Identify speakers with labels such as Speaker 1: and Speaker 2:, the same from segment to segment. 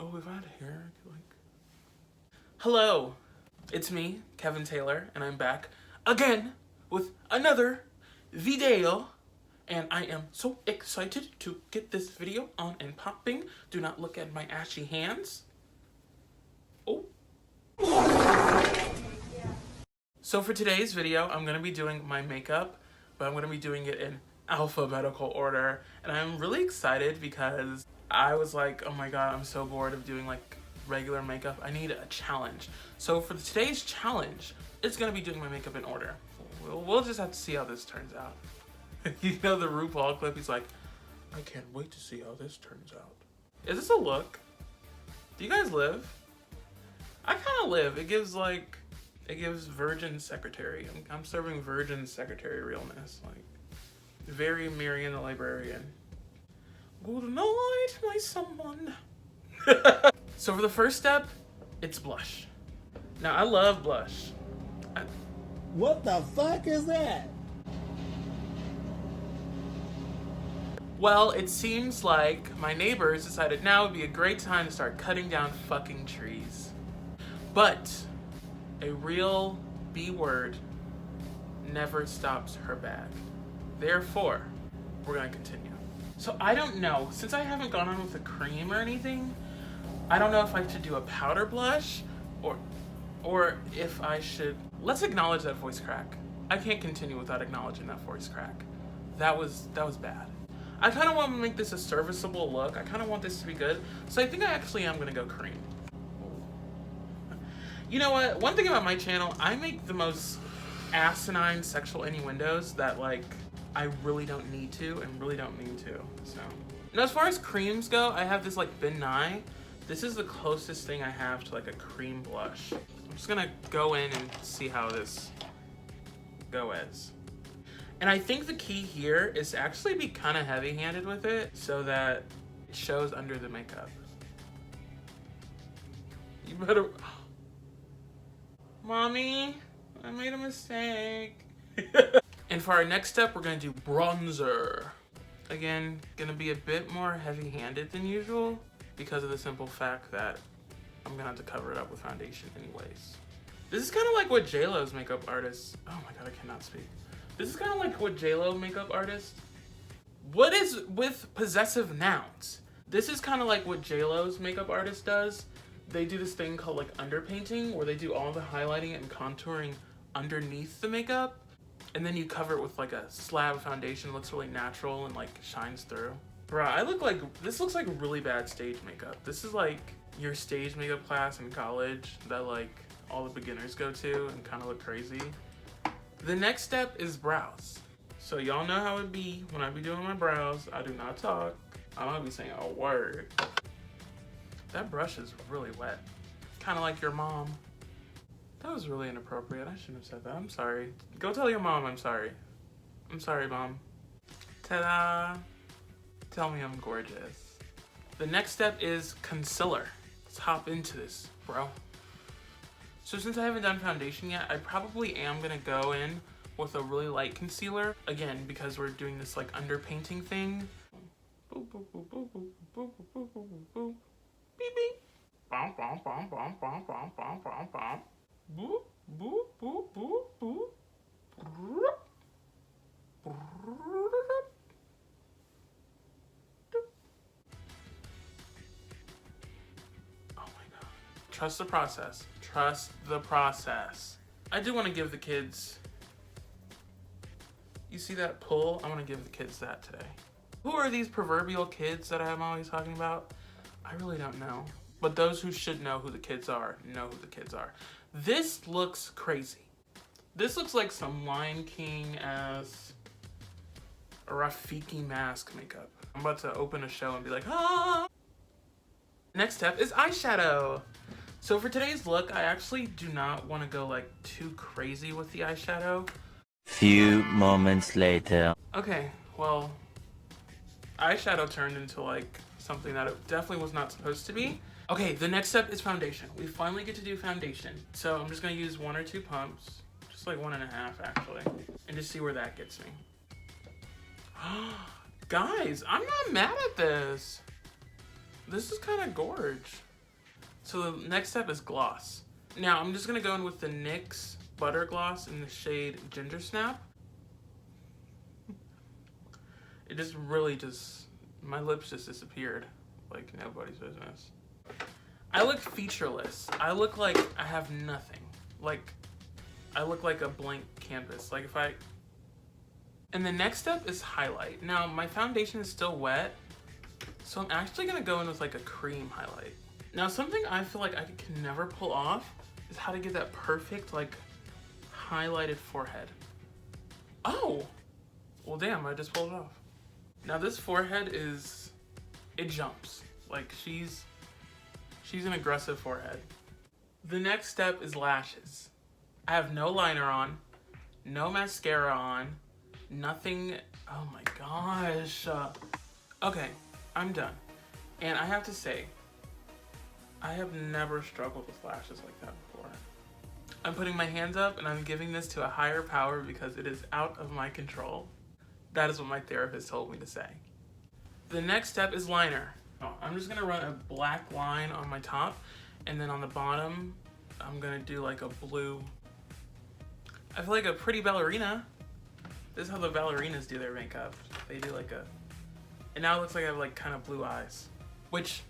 Speaker 1: Oh, if I had hair, I could like... Hello, it's me, Kevin Taylor, and I'm back again with another video. And I am so excited to get this video on and popping. Do not look at my ashy hands. Oh. So for today's video, I'm going to be doing my makeup, but I'm going to be doing it in alphabetical order. And I'm really excited because I was like, oh my god, I'm so bored of doing like regular makeup. I need a challenge. So for today's challenge, it's going to be doing my makeup in order. We'll just have to see how this turns out. You know the RuPaul clip? He's like, I can't wait to see how this turns out. Is this a look? Do you guys live? I kind of live. It gives virgin secretary. I'm serving virgin secretary realness. Like, very Marian the librarian. Good night, my someone. So for the first step, it's blush. Now, I love blush.
Speaker 2: What the fuck is that?
Speaker 1: Well, it seems like my neighbors decided now would be a great time to start cutting down fucking trees. But a real B word never stops her bag. Therefore, we're gonna continue. So I don't know, since I haven't gone on with a cream or anything, I don't know if I should do a powder blush or if I should... Let's acknowledge that voice crack. I can't continue without acknowledging that voice crack. That was bad. I kind of want to make this a serviceable look. I kind of want this to be good. So I think I actually am going to go cream. You know what? One thing about my channel, I make the most asinine sexual innuendos that like I really don't need to and really don't mean to. So now as far as creams go, I have this like Ben Nye. This is the closest thing I have to like a cream blush. I'm just going to go in and see how this goes. And I think the key here is to actually be kind of heavy-handed with it so that it shows under the makeup. You better... Mommy, I made a mistake. And for our next step, we're gonna do bronzer. Again, gonna be a bit more heavy-handed than usual because of the simple fact that I'm gonna have to cover it up with foundation anyways. This is kind of like what JLo's makeup artist... Oh my god, I cannot speak. This is kind of like what JLo makeup artist... What is with possessive nouns? This is kind of like what JLo's makeup artist does. They do this thing called like underpainting where they do all the highlighting and contouring underneath the makeup. And then you cover it with like a slab of foundation. It looks really natural and like shines through. Bruh, I look like... This looks like really bad stage makeup. This is like your stage makeup class in college that like all the beginners go to and kind of look crazy. The next step is brows. So y'all know how it be when I be doing my brows. I do not talk. I don't be saying a word. That brush is really wet. Kind of like your mom. That was really inappropriate. I shouldn't have said that. I'm sorry. Go tell your mom I'm sorry. I'm sorry, Mom. Ta-da! Tell me I'm gorgeous. The next step is concealer. Let's hop into this, bro. So since I haven't done foundation yet, I probably am gonna go in with a really light concealer. Again, because we're doing this like underpainting thing. Boop, boop, boop, boop, boop, boop, boop, boop, boop, boop. Beep, beep. Bom, bom, bom, bom, bom, bom, bom, bom, bom. Boop, boop, boop, boop, boop. Trust the process. Trust the process. I do want to give the kids... You see that pull? I want to give the kids that today. Who are these proverbial kids that I'm always talking about? I really don't know. But those who should know who the kids are, know who the kids are. This looks crazy. This looks like some Lion King-ass Rafiki mask makeup. I'm about to open a show and be like, ah! Next step is eyeshadow. So for today's look, I actually do not want to go like too crazy with the eyeshadow.
Speaker 2: Few moments later.
Speaker 1: Okay, well, eyeshadow turned into like something that it definitely was not supposed to be. Okay, the next step is foundation. We finally get to do foundation. So I'm just gonna use 1 or 2 pumps, just like 1.5 actually, and just see where that gets me. Guys, I'm not mad at this. This is kind of gorge. So the next step is gloss. Now I'm just gonna go in with the NYX Butter Gloss in the shade Ginger Snap. It just really my lips just disappeared like nobody's business. I look featureless. I look like I have nothing. Like, I look like a blank canvas. Like and the next step is highlight. Now my foundation is still wet, so I'm actually gonna go in with like a cream highlight. Now something I feel like I can never pull off is how to get that perfect like highlighted forehead. Oh, well damn, I just pulled it off. Now this forehead it jumps. Like she's an aggressive forehead. The next step is lashes. I have no liner on, no mascara on, nothing. Oh my gosh. Okay, I'm done. And I have to say, I have never struggled with lashes like that before. I'm putting my hands up and I'm giving this to a higher power because it is out of my control. That is what my therapist told me to say. The next step is liner. I'm just gonna run a black line on my top, and then on the bottom, I'm gonna do like a blue. I feel like a pretty ballerina. This is how the ballerinas do their makeup. They do like and now it looks like I have like kind of blue eyes, which,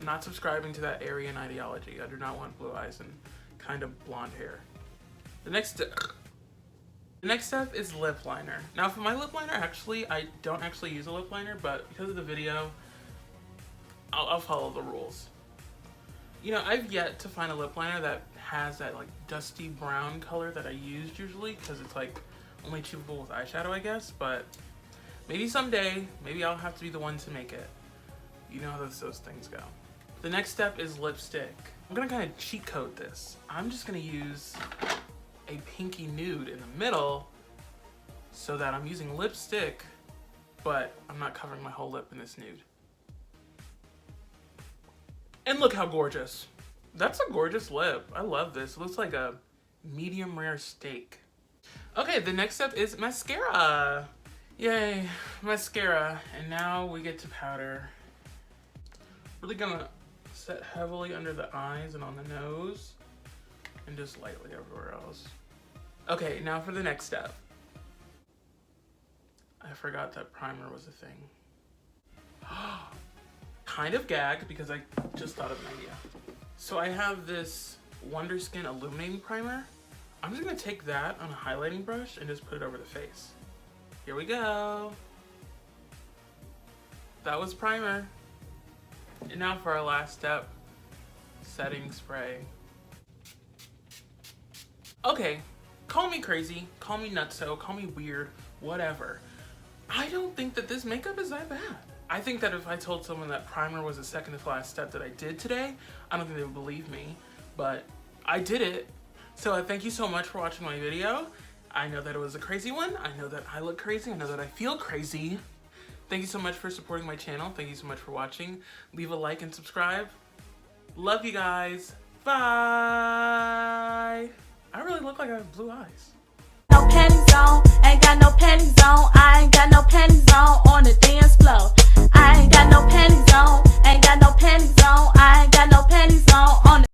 Speaker 1: not subscribing to that Aryan ideology. I do not want blue eyes and kind of blonde hair. The next step is lip liner. Now for my lip liner, actually, I don't actually use a lip liner, but because of the video, I'll follow the rules. You know, I've yet to find a lip liner that has that like dusty brown color that I used usually, because it's like only achievable with eyeshadow, I guess, but maybe someday, maybe I'll have to be the one to make it. You know how those things go. The next step is lipstick. I'm gonna kind of cheat code this. I'm just gonna use a pinky nude in the middle so that I'm using lipstick, but I'm not covering my whole lip in this nude. And look how gorgeous. That's a gorgeous lip. I love this. It looks like a medium rare steak. Okay, the next step is mascara. Yay, mascara. And now we get to powder. Really gonna set heavily under the eyes and on the nose, and just lightly everywhere else. Okay, now for the next step. I forgot that primer was a thing. Kind of gag because I just thought of an idea. So I have this Wonder Skin Illuminating Primer. I'm just gonna take that on a highlighting brush and just put it over the face. Here we go. That was primer. And now for our last step, setting spray. Okay, call me crazy, call me nutso, call me weird, whatever. I don't think that this makeup is that bad. I think that if I told someone that primer was the second to last step that I did today, I don't think they would believe me, but I did it. So thank you so much for watching my video. I know that it was a crazy one. I know that I look crazy. I know that I feel crazy. Thank you so much for supporting my channel. Thank you so much for watching. Leave a like and subscribe. Love you guys. Bye. I really look like I have blue eyes.
Speaker 3: No panties on, ain't got no panties on. I ain't got no panties on the dance floor. I ain't got no panties on, ain't got no panties on. I ain't got no panties on the